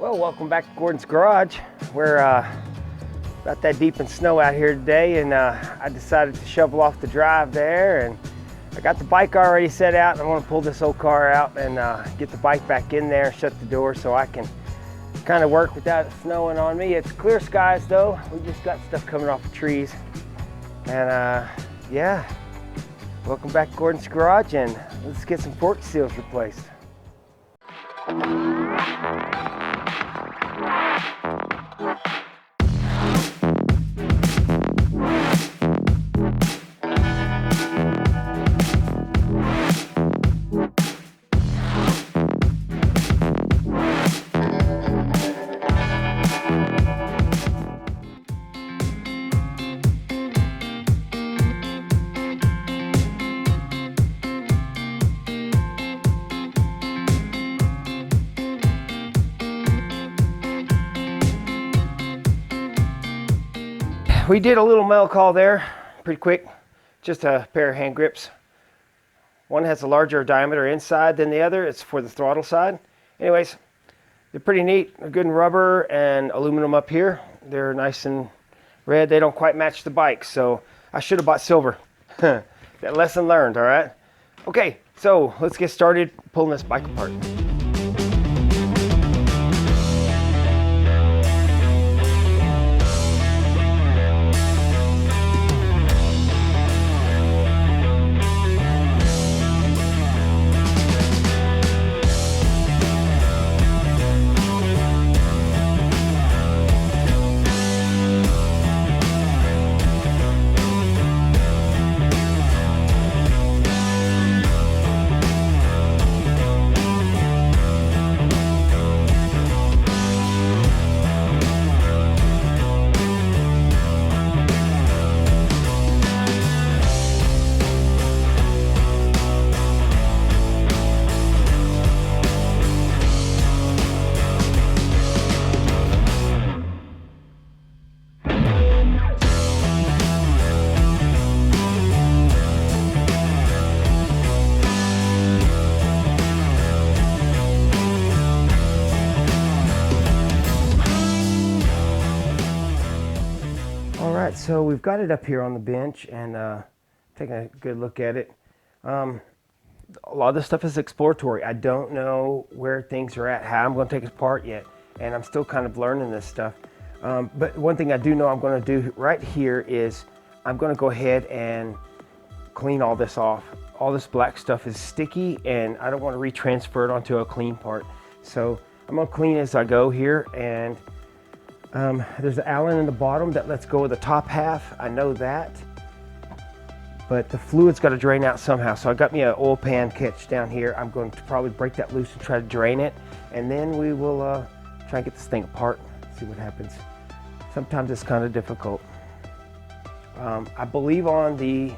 Well, welcome back to Gordon's Garage. We're about that deep in snow out here today, and I decided to shovel off the drive there, and I got the bike already set out, and I want to pull this old car out and get the bike back in there, shut the door so I can kind of work without it snowing on me. It's clear skies though. We just got stuff coming off the trees, and yeah, welcome back to Gordon's Garage, and let's get some fork seals replaced. We did a little mail call there, pretty quick, just a pair of hand grips. One has a larger diameter inside than the other. It's for the throttle side. Anyways, they're pretty neat. They're good in rubber and aluminum up here. They're nice and red. They don't quite match the bike, so I should have bought silver. That lesson learned, all right? Okay, so let's get started pulling this bike apart. Alright, so we've got it up here on the bench and taking a good look at it. A lot of this stuff is exploratory. I don't know where things are at, how I'm going to take it apart yet, and I'm still kind of learning this stuff. But one thing I do know I'm going to do right here is I'm going to go ahead and clean all this off. All this black stuff is sticky and I don't want to retransfer it onto a clean part. So I'm going to clean as I go here, and there's an Allen in the bottom that lets go of the top half. I know that, but the fluid's got to drain out somehow. So I got me an oil pan catch down here. I'm going to probably break that loose and try to drain it, and then we will try and get this thing apart, see what happens. Sometimes it's kind of difficult. I believe on the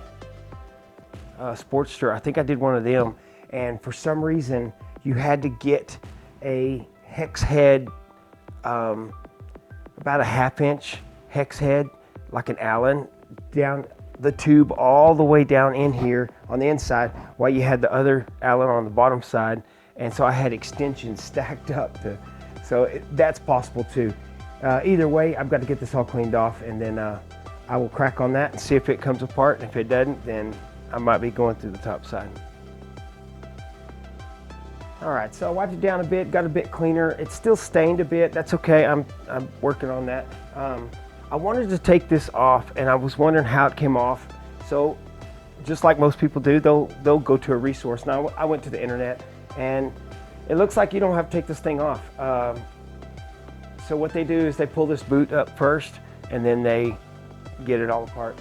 Sportster, I think I did one of them, and for some reason you had to get a hex head, about a 1/2 inch hex head, like an Allen, down the tube all the way down in here on the inside, while you had the other Allen on the bottom side. And so I had extensions stacked up that's possible too. Either way, I've got to get this all cleaned off, and then I will crack on that and see if it comes apart, and if it doesn't, then I might be going through the top side. Alright, so I wiped it down a bit, got a bit cleaner. It's still stained a bit. That's okay. I'm working on that. I wanted to take this off, and I was wondering how it came off. So just like most people do, they'll go to a resource. Now I went to the internet, and it looks like you don't have to take this thing off. So what they do is they pull this boot up first, and then they get it all apart.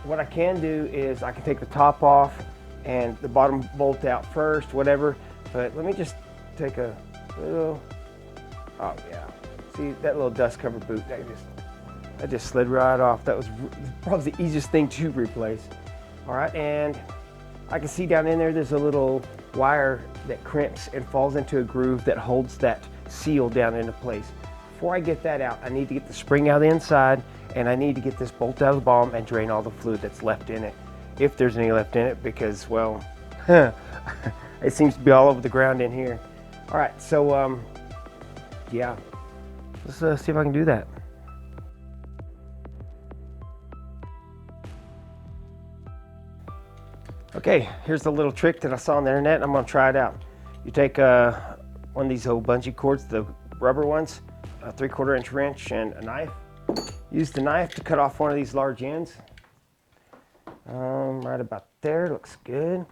What I can do is I can take the top off and the bottom bolt out first, whatever. But let me just take a little, oh yeah, see that little dust covered boot, that just slid right off. That was probably the easiest thing to replace. All right, and I can see down in there, there's a little wire that crimps and falls into a groove that holds that seal down into place. Before I get that out, I need to get the spring out of the inside, and I need to get this bolt out of the bottom and drain all the fluid that's left in it, if there's any left in it, because, well, it seems to be all over the ground in here. All right, so Yeah, let's see if I can do that. Okay, here's the little trick that I saw on the internet. I'm gonna try it out. You take one of these old bungee cords, the rubber ones, a 3/4 inch wrench and a knife. Use the knife to cut off one of these large ends. Right about there, looks good.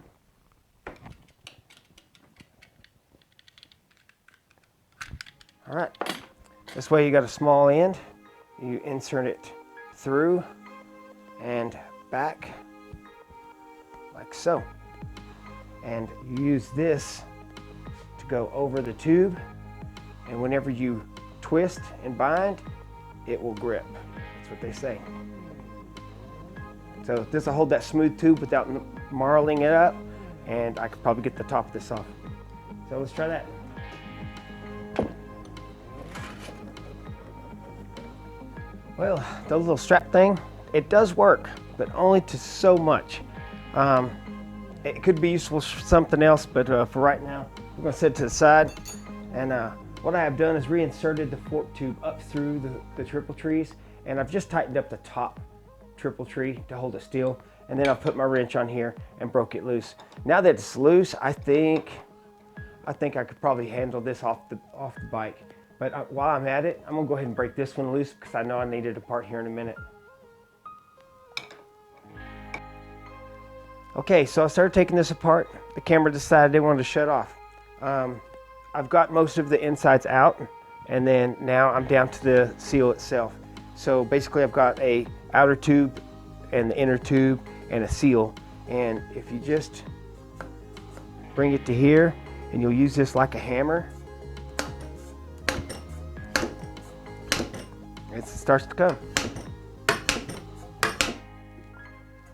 All right, this way you got a small end. You insert it through and back, like so. And you use this to go over the tube, and whenever you twist and bind, it will grip. That's what they say. So this will hold that smooth tube without marling it up, and I could probably get the top of this off. So let's try that. Well, the little strap thing, it does work, but only to so much. It could be useful for something else, but for right now, we're gonna set it to the side. And what I have done is reinserted the fork tube up through the triple trees, and I've just tightened up the top triple tree to hold it still, and then I've put my wrench on here and broke it loose. Now that it's loose, I think I could probably handle this off the bike. But while I'm at it, I'm gonna go ahead and break this one loose because I know I need it apart here in a minute. Okay, so I started taking this apart. The camera decided it wanted to shut off. I've got most of the insides out, and then now I'm down to the seal itself. So basically I've got a outer tube and the inner tube and a seal. And if you just bring it to here, and you'll use this like a hammer, it starts to come.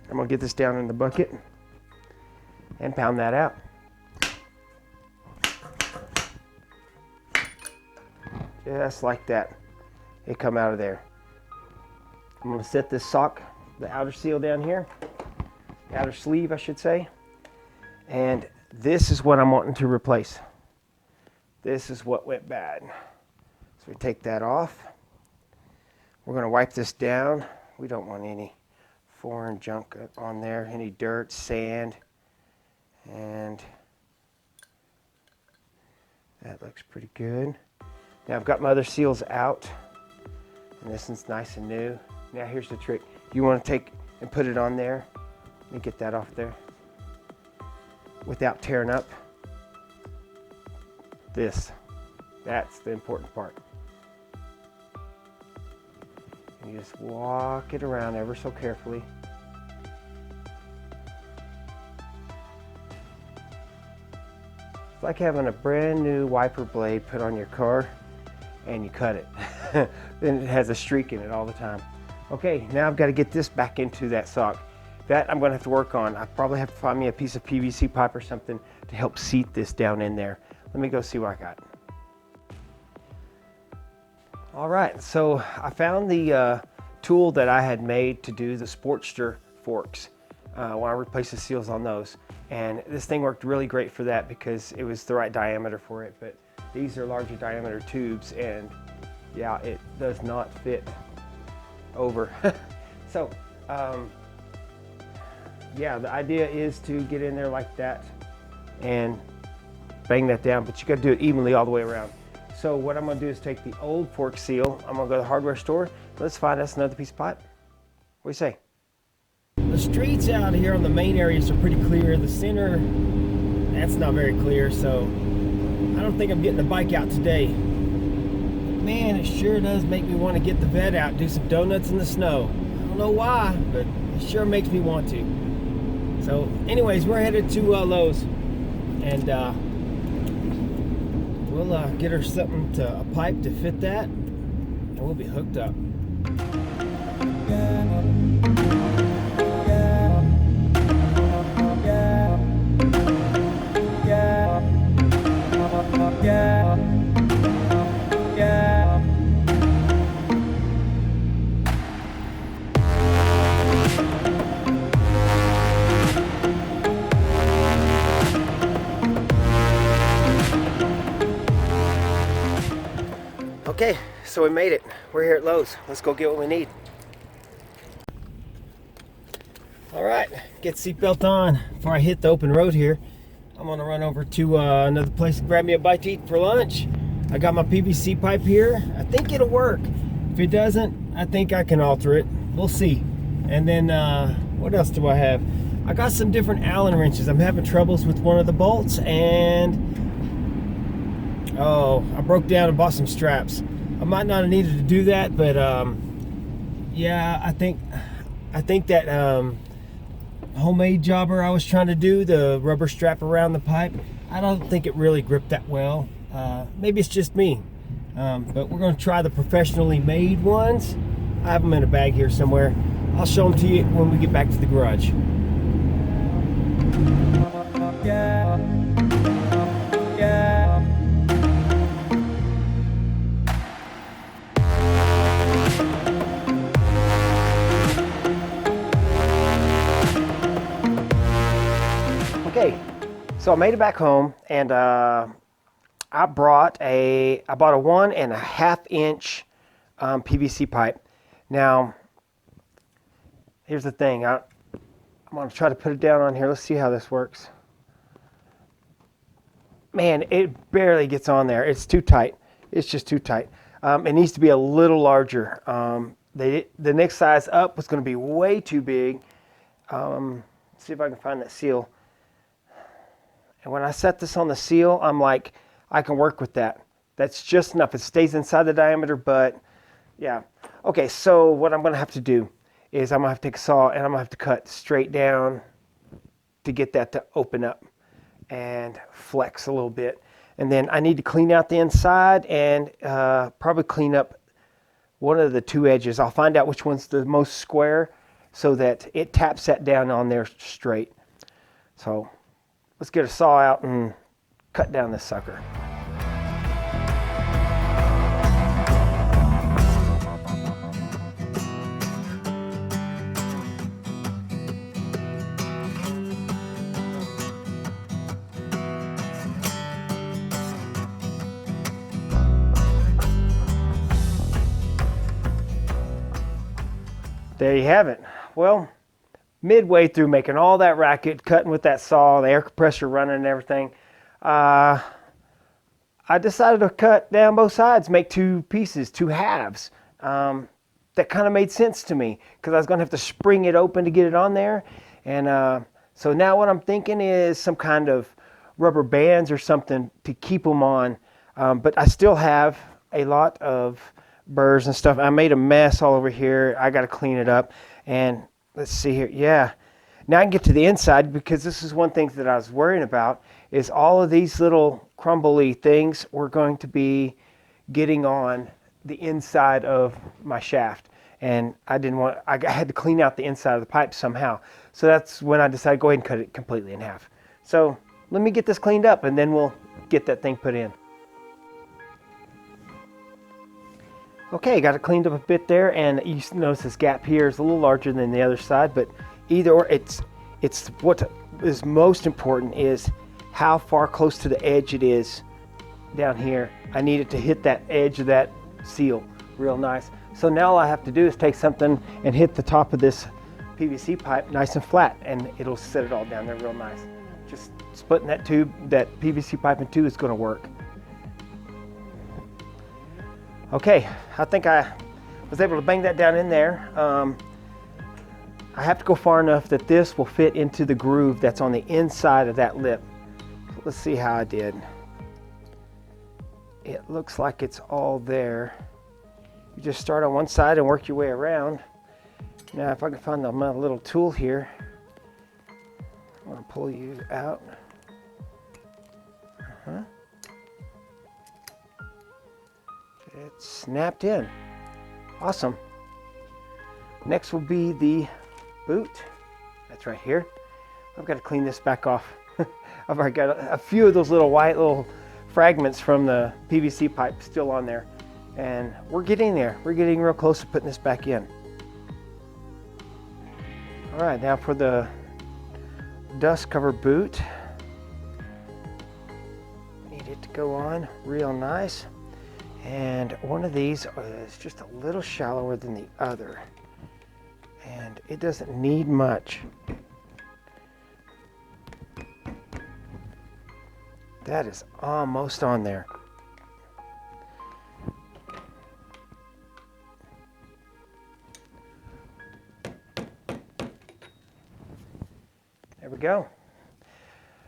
I'm gonna get this down in the bucket and pound that out. Just like that, it come out of there. I'm gonna set this sock, the outer seal down here, the outer sleeve I should say, and this is what I'm wanting to replace. This is what went bad. So we take that off. We're gonna wipe this down. We don't want any foreign junk on there, any dirt, sand, and that looks pretty good. Now I've got my other seals out, and this one's nice and new. Now here's the trick. You want to take and put it on there. Let me get that off there without tearing up this. That's the important part. And you just walk it around ever so carefully. It's like having a brand new wiper blade put on your car and you cut it. Then it has a streak in it all the time. Okay, now I've got to get this back into that sock. That I'm going to have to work on. I probably have to find me a piece of PVC pipe or something to help seat this down in there. Let me go see what I got. All right, so I found the tool that I had made to do the Sportster forks when I replaced the seals on those. And this thing worked really great for that because it was the right diameter for it. But these are larger diameter tubes, and yeah, it does not fit over. So, yeah, the idea is to get in there like that and bang that down, but you got to do it evenly all the way around. So what I'm going to do is take the old fork seal. I'm going to go to the hardware store. Let's find us another piece of pipe. What do you say? The streets out here on the main areas are pretty clear. The center, that's not very clear, so I don't think I'm getting the bike out today. But man, it sure does make me want to get the vet out and do some donuts in the snow. I don't know why, but it sure makes me want to. So anyways, we're headed to Lowe's, and we'll get her something, a pipe to fit that, and we'll be hooked up. Okay, so we made it. We're here at Lowe's. Let's go get what we need. All right, get seatbelt on before I hit the open road here. I'm gonna run over to another place to grab me a bite to eat for lunch. I got my PVC pipe here. I think it'll work. If it doesn't, I think I can alter it. We'll see. And then what else do I have? I got some different Allen wrenches. I'm having troubles with one of the bolts, and I broke down and bought some straps. I might not have needed to do that, but yeah, I think that homemade jobber I was trying to do, the rubber strap around the pipe, I don't think it really gripped that well. Maybe it's just me, but we're going to try the professionally made ones. I have them in a bag here somewhere. I'll show them to you when we get back to the garage. Yeah. Okay, so I made it back home, and I bought a 1.5 inch PVC pipe. Now, here's the thing. I'm going to try to put it down on here. Let's see how this works. Man, it barely gets on there. It's too tight. It's just too tight. It needs to be a little larger. The next size up was going to be way too big. Let's see if I can find that seal. And when I set this on the seal, I'm like, I can work with that. That's just enough. It stays inside the diameter, but yeah. Okay, so what I'm going to have to do is I'm going to have to take a saw and I'm going to have to cut straight down to get that to open up and flex a little bit. And then I need to clean out the inside and probably clean up one of the two edges. I'll find out which one's the most square so that it taps that down on there straight. So let's get a saw out and cut down this sucker. There you have it. Well, midway through making all that racket, cutting with that saw, the air compressor running and everything, I decided to cut down both sides, make two pieces, two halves. That kind of made sense to me because I was going to have to spring it open to get it on there. And so now what I'm thinking is some kind of rubber bands or something to keep them on. But I still have a lot of burrs and stuff. I made a mess all over here. I got to clean it up. And let's see here. Yeah. Now I can get to the inside, because this is one thing that I was worrying about, is all of these little crumbly things were going to be getting on the inside of my shaft. And I had to clean out the inside of the pipe somehow. So that's when I decided to go ahead and cut it completely in half. So let me get this cleaned up and then we'll get that thing put in. Okay, got it cleaned up a bit there, and you notice this gap here is a little larger than the other side, but either or, it's what is most important is how far close to the edge it is down here. I need it to hit that edge of that seal real nice. So now all I have to do is take something and hit the top of this PVC pipe nice and flat, and it'll set it all down there real nice. Just splitting that PVC pipe in two is going to work. Okay, I think I was able to bang that down in there. I have to go far enough that this will fit into the groove that's on the inside of that lip. Let's see how I did. It looks like it's all there. You just start on one side and work your way around. Now if I can find my little tool here, I'm going to pull you out. It's snapped in. Awesome. Next will be the boot. That's right here. I've got to clean this back off. I've already got a few of those little white fragments from the PVC pipe still on there. And we're getting there. We're getting real close to putting this back in. All right, now for the dust cover boot. Need it to go on real nice. And one of these is just a little shallower than the other. And it doesn't need much. That is almost on there. There we go.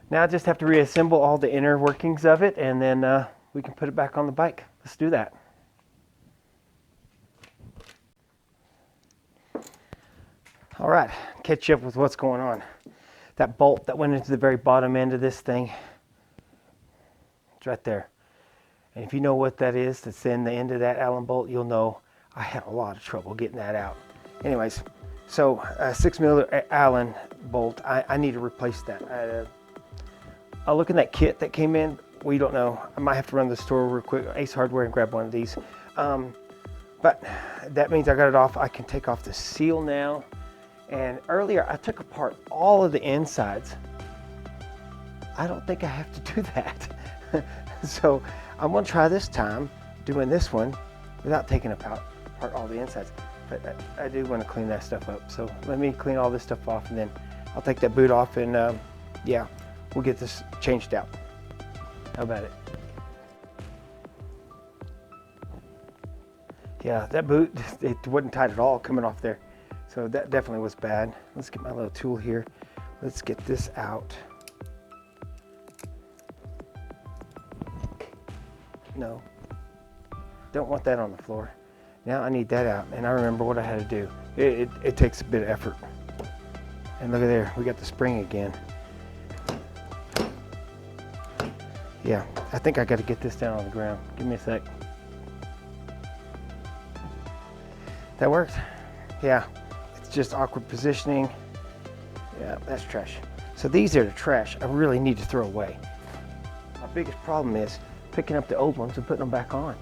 Now I just have to reassemble all the inner workings of it, and then we can put it back on the bike. Let's do that. All right, catch you up with what's going on. That bolt that went into the very bottom end of this thing, it's right there. And if you know what that is, that's in the end of that Allen bolt, you'll know I had a lot of trouble getting that out. Anyways, so a 6mm Allen bolt, I need to replace that. I'll look in that kit that came in. We don't know. I might have to run to the store real quick, Ace Hardware, and grab one of these. But that means I got it off. I can take off the seal now. And earlier I took apart all of the insides. I don't think I have to do that. So I'm gonna try this time doing this one without taking apart all the insides. But I do want to clean that stuff up. So let me clean all this stuff off, and then I'll take that boot off, and yeah, we'll get this changed out. How about it? Yeah, that boot, it wasn't tight at all coming off there. So that definitely was bad. Let's get my little tool here. Let's get this out. No, don't want that on the floor. Now I need that out, and I remember what I had to do. It takes a bit of effort. And look at there, we got the spring again. Yeah, I think I got to get this down on the ground. Give me a sec. That works? Yeah, it's just awkward positioning. Yeah, that's trash. So these are the trash I really need to throw away. My biggest problem is picking up the old ones and putting them back on.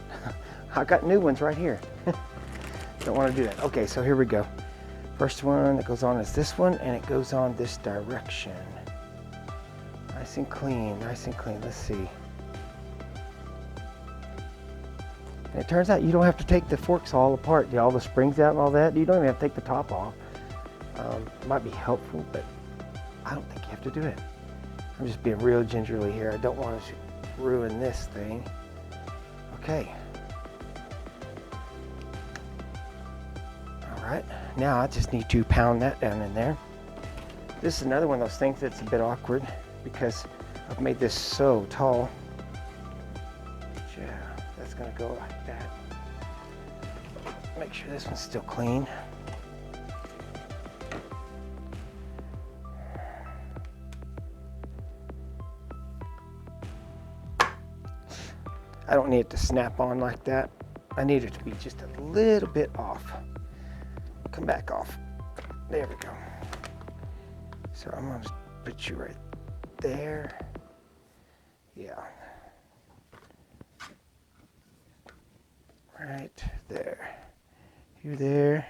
I got new ones right here. Don't want to do that. Okay, so here we go. First one that goes on is this one, and it goes on this direction. Nice and clean, nice and clean. Let's see. And it turns out you don't have to take the forks all apart, all the springs out and all that. You don't even have to take the top off. It might be helpful, but I don't think you have to do it. I'm just being real gingerly here. I don't want to ruin this thing. Okay. All right, now I just need to pound that down in there. This is another one of those things that's a bit awkward because I've made this so tall. Yeah, that's gonna go like that. Make sure this one's still clean. I don't need it to snap on like that. I need it to be just a little bit off. Come back off. There we go. So I'm gonna just put you right there. Yeah. Right there. You there.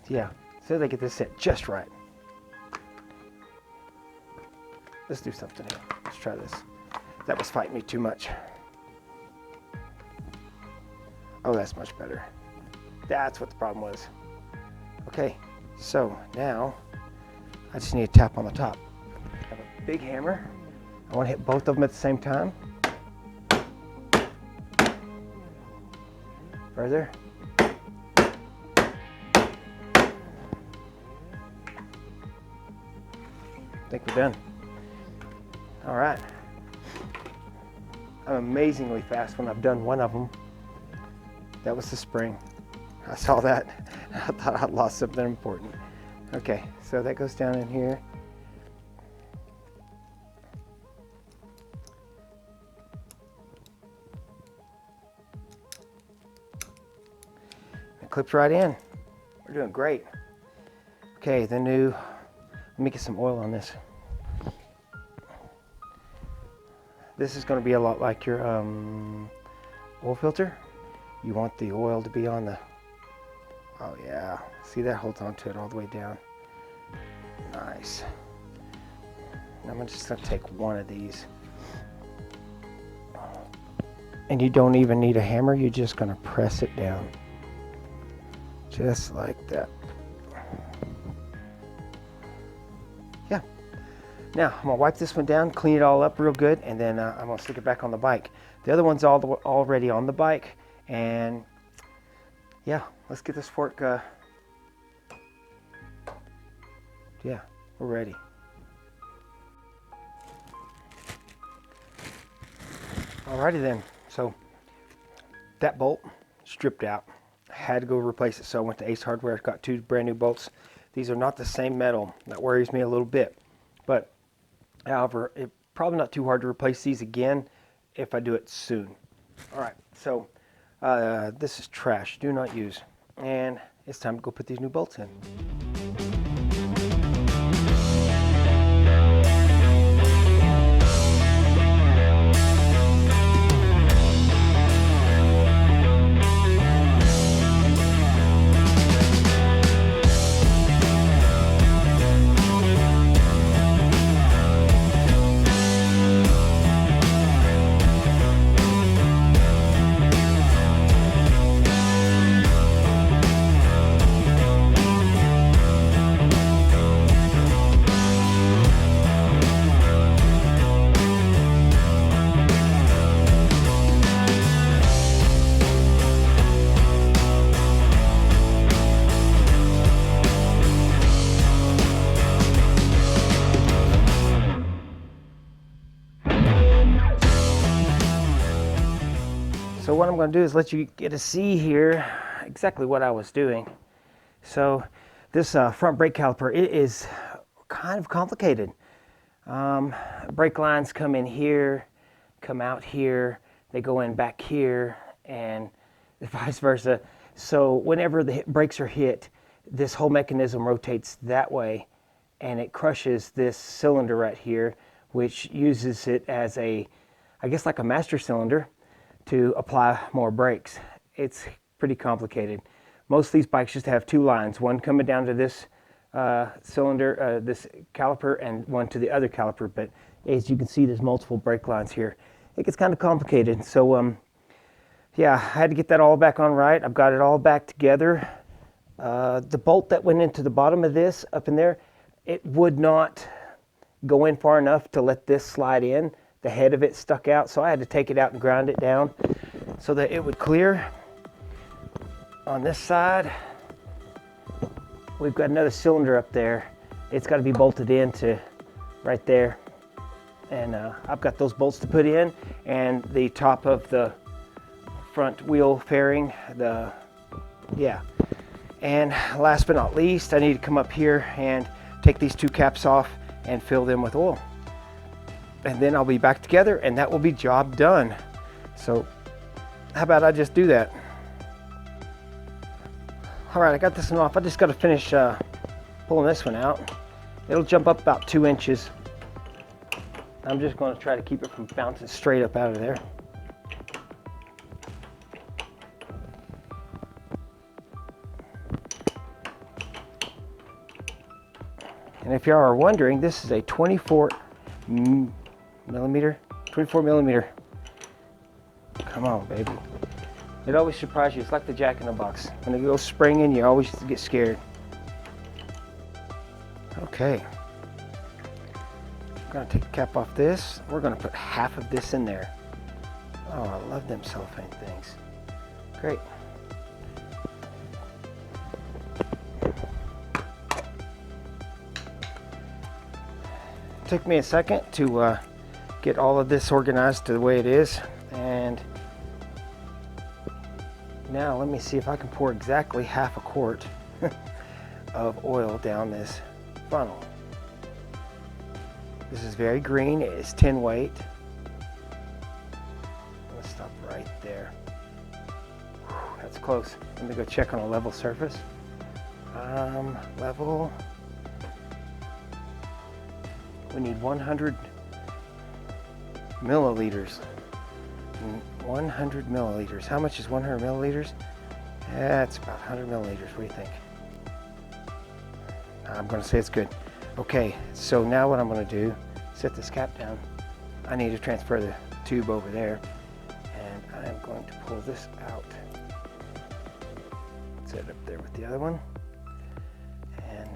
Yeah, so they get this set just right. Let's do something here. Let's try this. That was fighting me too much. Oh, that's much better. That's what the problem was. Okay, so now I just need to tap on the top. I have a big hammer. I want to hit both of them at the same time. Further. I think we're done. All right. I'm amazingly fast when I've done one of them. That was the spring. I saw that. I thought I'd lost something important. Okay, so that goes down in here. It clips right in. We're doing great. Okay, let me get some oil on this. This is going to be a lot like your oil filter. You want the oil to be on the, oh yeah, see that holds on to it all the way down. Nice. Now I'm just going to take one of these. And you don't even need a hammer, you're just going to press it down. Just like that. Yeah. Now, I'm going to wipe this one down, clean it all up real good, and then I'm going to stick it back on the bike. The other one's already on the bike, and yeah, let's get this fork, yeah, we're ready. Alrighty then, so that bolt stripped out. I had to go replace it, so I went to Ace Hardware, got 2 brand new bolts. These are not the same metal. That worries me a little bit, but however, it's probably not too hard to replace these again if I do it soon. Alright, so this is trash, do not use, and it's time to go put these new bolts in. So what I'm going to do is let you get to see here exactly what I was doing. So this front brake caliper, it is kind of complicated. Brake lines come in here, come out here, they go in back here, and vice versa. So whenever the brakes are hit, this whole mechanism rotates that way, and it crushes this cylinder right here, which uses it as a, I guess like a master cylinder, to apply more brakes. It's pretty complicated. Most of these bikes just have 2 lines, one coming down to this cylinder, this caliper, and one to the other caliper, but as you can see, there's multiple brake lines here. It gets kind of complicated, so yeah, I had to get that all back on right. I've got it all back together. The bolt that went into the bottom of this, up in there, it would not go in far enough to let this slide in. The head of it stuck out, so I had to take it out and ground it down so that it would clear. On this side, we've got another cylinder up there. It's got to be bolted into right there, and I've got those bolts to put in, and the top of the front wheel fairing, yeah. And last but not least, I need to come up here and take these 2 caps off and fill them with oil. And then I'll be back together, and that will be job done. So how about I just do that? All right, I got this one off. I just got to finish pulling this one out. It'll jump up about 2 inches. I'm just going to try to keep it from bouncing straight up out of there. And if you are wondering, this is a 24 millimeter. Come on, baby. It always surprises you. It's like the Jack in the Box. When it goes springing, you always get scared. Okay. I'm gonna take the cap off this. We're gonna put half of this in there. Oh, I love them cellophane things. Great. It took me a second to get all of this organized to the way it is, and now let me see if I can pour exactly half a quart of oil down this funnel. This is very green. It is 10 weight. Let's stop right there. Whew, that's close. Let me go check on a level surface. Level. We need 100 milliliters. 100 milliliters. How much is 100 milliliters? That's about 100 milliliters. What do you think? I'm going to say it's good. Okay, so now what I'm going to do, set this cap down. I need to transfer the tube over there. And I am going to pull this out. Set it up there with the other one. And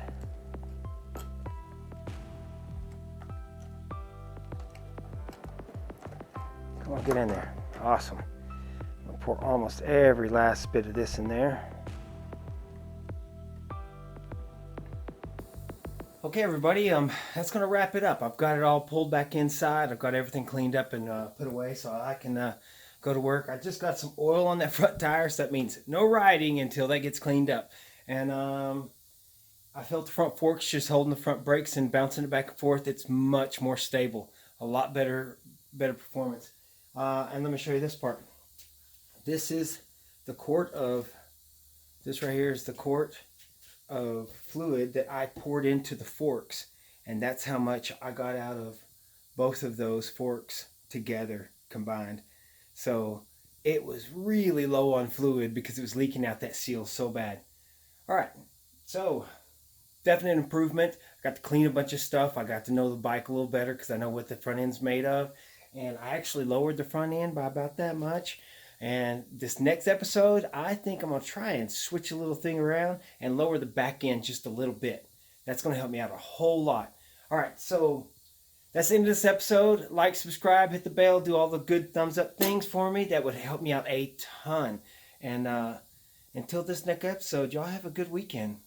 come on, get in there. Awesome. I'll pour almost every last bit of this in there. Okay, everybody, that's going to wrap it up. I've got it all pulled back inside. I've got everything cleaned up and put away so I can go to work. I just got some oil on that front tire, so that means no riding until that gets cleaned up. And I felt the front forks just holding the front brakes and bouncing it back and forth. It's much more stable, a lot better performance. And let me show you this part. This is the quart of, this right here is the quart of fluid that I poured into the forks, and that's how much I got out of both of those forks together combined. So it was really low on fluid because it was leaking out that seal so bad. All right, so definite improvement. I got to clean a bunch of stuff. I got to know the bike a little better because I know what the front end's made of, and I actually lowered the front end by about that much. And this next episode, I think I'm going to try and switch a little thing around and lower the back end just a little bit. That's going to help me out a whole lot. All right, so that's the end of this episode. Like, subscribe, hit the bell, do all the good thumbs up things for me. That would help me out a ton. And until this next episode, y'all have a good weekend.